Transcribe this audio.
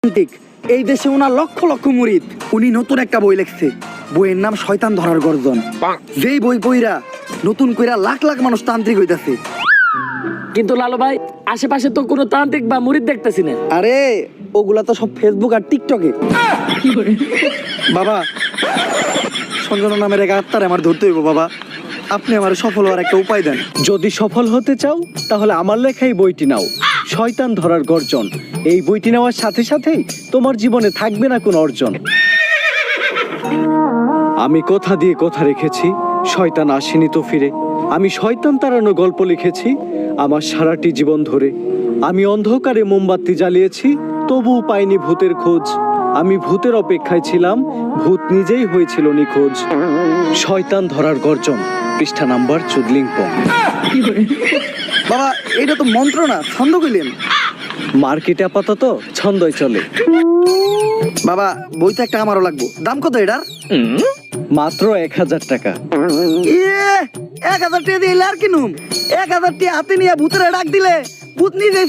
ঠিক, এই দেশে ওনার লক্ষ লক্ষ মুরিদ। উনি নতুন একটা বই লিখছে, বইয়ের নাম শয়তান ধরার গর্জন। যেই বই পইরা নতুন কইরা লাখ লাখ মানুষ তান্ত্রিক হইতাছে। কিন্তু লালু ভাই, আশেপাশে তো কোনো তান্ত্রিক বা মুরিদ দেখতেছি না। আরে ওগুলা তো সব ফেসবুক আর টিকটকে। বাবা, সঞ্জনা নামের এক আত্মার আমার ধরতে হইব বাবা। আপনি আমার সফল হওয়ার একটা উপায় দেন। যদি সফল হতে চাও তাহলে আমার লেখা এই বইটি নাও, শয়তান ধরার গর্জন। এই বইটি নেওয়ার সাথে সাথেই তোমার জীবনে থাকবে না কোনো অর্জন। আমি কথা দিয়ে কথা রেখেছি, শয়তান আসেনি তো ফিরে। আমি শয়তান তাড়ানো গল্প লিখেছি আমার সারাটি জীবন ধরে। আমি অন্ধকারে মোমবাতি জ্বালিয়েছি, তবুও পাইনি ভূতের খোঁজ। আমি ভূতের অপেক্ষায় ছিলাম, ভূত নিজেই হয়েছিল নিখোঁজ। শয়তান ধরার গর্জন, পৃষ্ঠা নাম্বার চুদলিংপং। বাবা, এটা তো মন্ত্র না, ছন্দ কইলেন। মার্কেটে আপাতত ছন্দই চলে। বাবা, বইটা একটা আমারও লাগবো। দাম কত এটার? মাত্র 1000 টাকা। ইয়ে, 1000 টাকা দিয়ে আর কিনুম? 1000 টাকা হাতে নিয়ে ভূতের ডাক দিলে ভূত নিজেই